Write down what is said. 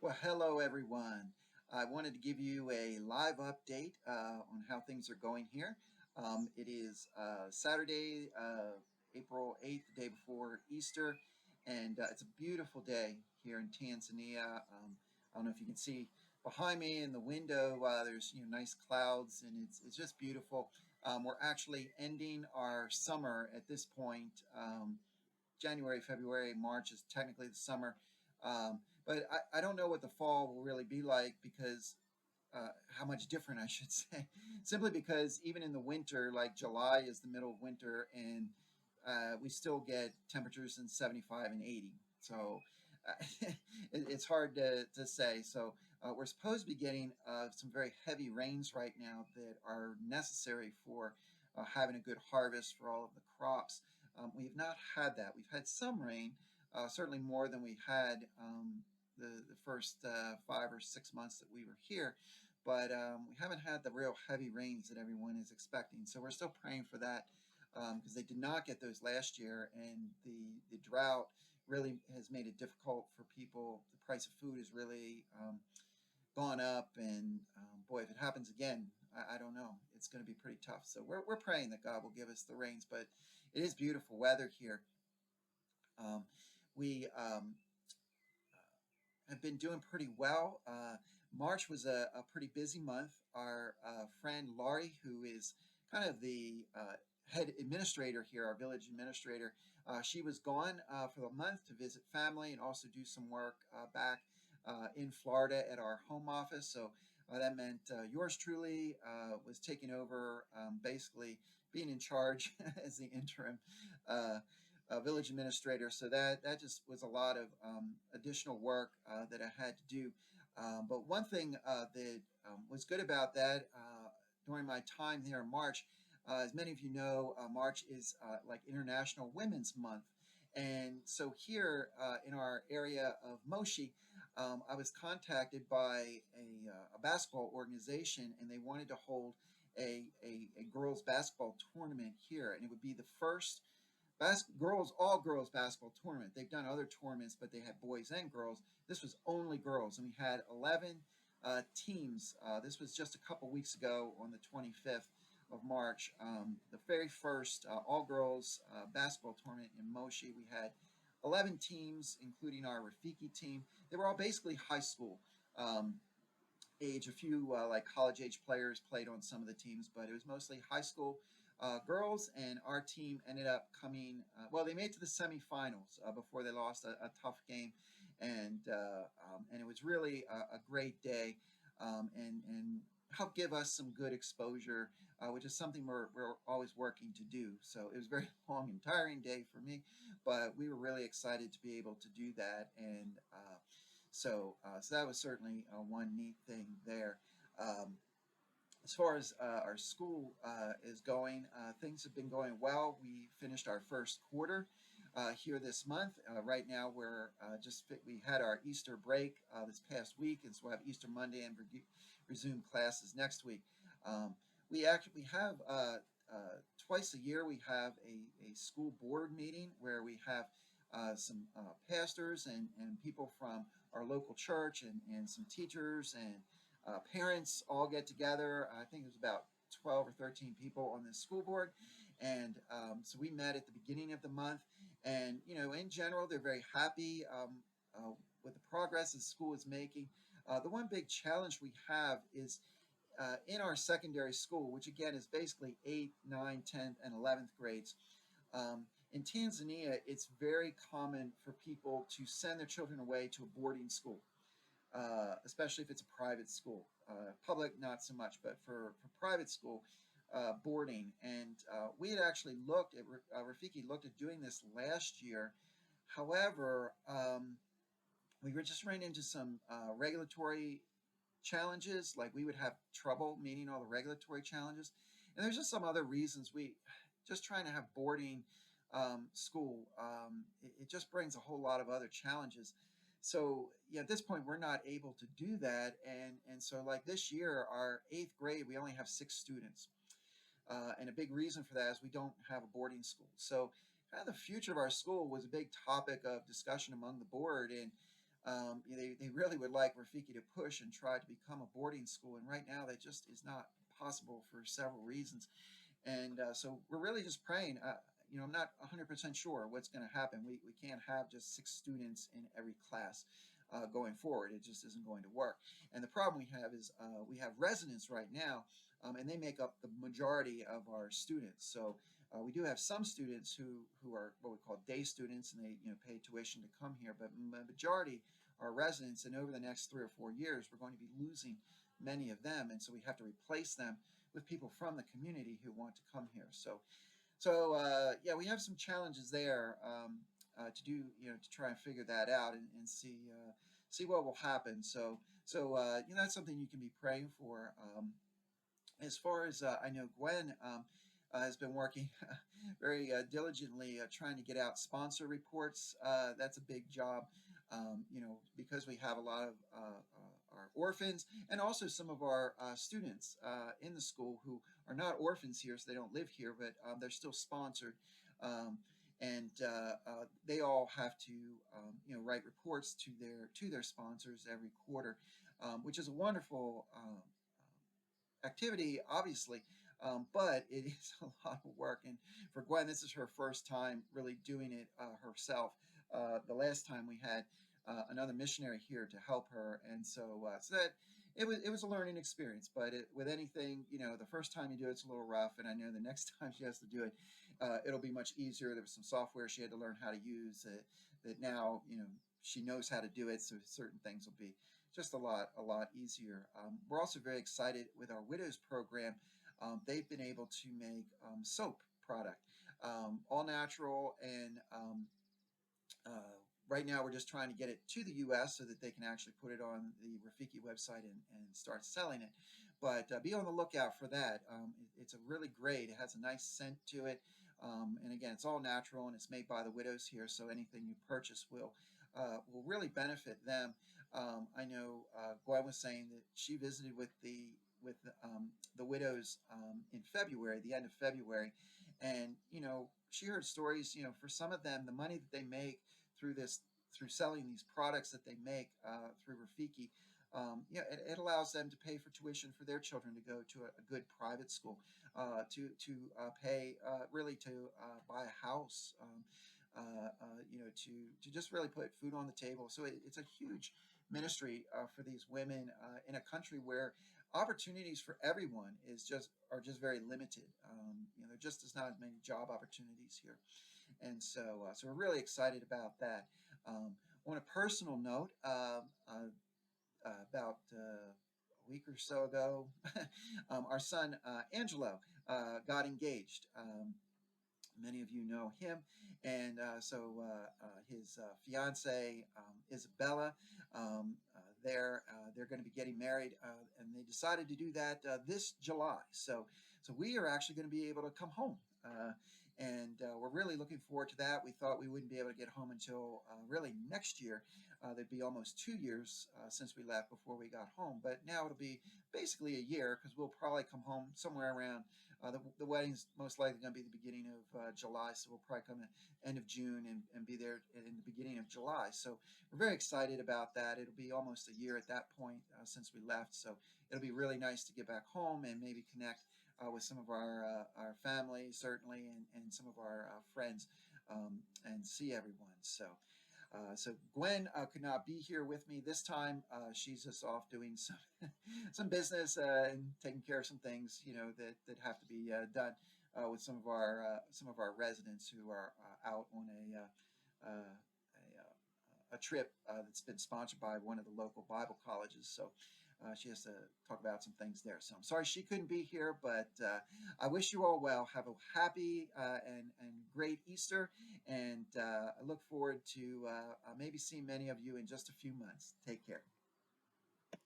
Well, hello everyone. I wanted to give you a live update on how things are going here. It is Saturday, April 8th, the day before Easter, and it's a beautiful day here in Tanzania. I don't know if you can see behind me in the window. There's nice clouds, and it's just beautiful. We're actually ending our summer at this point. January, February, March is technically the summer. But I don't know what the fall will really be like because how much different, I should say, simply because even in the winter, like July is the middle of winter, and we still get temperatures in 75 and 80. So it's hard to say. So we're supposed to be getting some very heavy rains right now that are necessary for having a good harvest for all of the crops. We have not had that. We've had some rain, certainly more than we had the first 5 or 6 months that we were here, but we haven't had the real heavy rains that everyone is expecting. So we're still praying for that because they did not get those last year, and the drought really has made it difficult for people. The price of food has really gone up, and boy, if it happens again, I don't know. It's going to be pretty tough. So we're praying that God will give us the rains, but it is beautiful weather here. We have been doing pretty well. March was a pretty busy month. Our friend Laurie, who is kind of the head administrator here, our village administrator, she was gone for the month to visit family and also do some work back in Florida at our home office. So that meant yours truly was taking over, basically being in charge as the interim village administrator. So that just was a lot of additional work that I had to do. But one thing that was good about that during my time here in March, as many of you know, March is like International Women's Month. And so here in our area of Moshi, I was contacted by a basketball organization, and they wanted to hold a girls basketball tournament here, and it would be the first all girls basketball tournament. They've done other tournaments, but they had boys and girls. This was only girls, and we had 11 teams. This was just a couple weeks ago on the 25th of March. The very first all girls basketball tournament in Moshi. We had 11 teams, including our Rafiki team. They were all basically high school age. A few like college age players played on some of the teams, but it was mostly high school girls, and our team ended up coming, well, they made it to the semifinals before they lost a tough game, and it was really a great day, and helped give us some good exposure, which is something we're always working to do. So it was a very long and tiring day for me, but we were really excited to be able to do that, and so that was certainly one neat thing there. As far as our school is going, things have been going well. We finished our first quarter here this month. Right now, we had our Easter break this past week, and so we'll have Easter Monday and resume classes next week. We have twice a year we have a school board meeting where we have some pastors and people from our local church and some teachers and parents all get together. I think there's about 12 or 13 people on this school board, and so we met at the beginning of the month, and in general they're very happy with the progress the school is making. The one big challenge we have is in our secondary school, which again is basically 8th, 9th, 10th, and 11th grades. In Tanzania, it's very common for people to send their children away to a boarding school. Especially if it's a private school. Public, not so much, but for private school, boarding. And we had actually Rafiki looked at doing this last year. However, we were just running into some regulatory challenges, like we would have trouble meeting all the regulatory challenges. And there's just some other reasons. Just trying to have boarding school, it just brings a whole lot of other challenges. So at this point, we're not able to do that. And so like this year, our 8th grade, we only have 6 students. And a big reason for that is we don't have a boarding school. So kind of the future of our school was a big topic of discussion among the board. And They really would like Rafiki to push and try to become a boarding school, and right now that just is not possible for several reasons. And so we're really just praying. I'm not 100% sure what's going to happen. We can't have just 6 students in every class going forward. It just isn't going to work. And the problem we have is we have residents right now, and they make up the majority of our students. So we do have some students who are what we call day students, and they pay tuition to come here. But the majority are residents, and over the next 3 or 4 years, we're going to be losing many of them, and so we have to replace them with people from the community who want to come here. So yeah, we have some challenges there to do, to try and figure that out and see what will happen. So that's something you can be praying for. As far as I know, Gwen has been working very diligently trying to get out sponsor reports. That's a big job, because we have a lot of our orphans and also some of our students in the school who are not orphans here, so they don't live here, but they're still sponsored. Um, and they all have to, write reports to their sponsors every quarter, which is a wonderful activity, obviously, but it is a lot of work. And for Gwen, this is her first time really doing it herself. The last time we had another missionary here to help her, and so that it was a learning experience. But with anything, the first time you do it's a little rough, and I know the next time she has to do it, it'll be much easier. There was some software she had to learn how to use that now she knows how to do it, so certain things will be just a lot easier. We're also very excited with our widows program. They've been able to make soap product, all natural, and right now we're just trying to get it to the U.S. so that they can actually put it on the Rafiki website and start selling it. But be on the lookout for that. It's a really great. It has a nice scent to it, and again, it's all natural and it's made by the widows here. So anything you purchase will really benefit them. I know Gwen was saying that she visited with the widows in February, the end of February, and she heard stories. For some of them, the money that they make through selling these products that they make through Rafiki, it allows them to pay for tuition for their children to go to a good private school, to pay really to buy a house. To just really put food on the table. So it's a huge ministry for these women in a country where opportunities for everyone are just very limited. There just is not as many job opportunities here, and so we're really excited about that. On a personal note, about a week or so ago, our son Angelo got engaged. Many of you know him, and his fiance Isabella. They're going to be getting married, and they decided to do that this July. So we are actually going to be able to come home, and we're really looking forward to that. We thought we wouldn't be able to get home until really next year. There'd be almost 2 years since we left before we got home, but now it'll be basically a year because we'll probably come home somewhere around. The wedding's most likely going to be the beginning of July, so we'll probably come at end of June and be there in the beginning of July. So we're very excited about that. It'll be almost a year at that point since we left, so it'll be really nice to get back home and maybe connect with some of our family, certainly, and some of our friends, and see everyone. So Gwen could not be here with me this time. She's just off doing some business and taking care of some things, that have to be done with some of our residents who are out on a trip that's been sponsored by one of the local Bible colleges. So she has to talk about some things there. So I'm sorry she couldn't be here, but I wish you all well. Have a happy and great Easter, and I look forward to maybe seeing many of you in just a few months. Take care.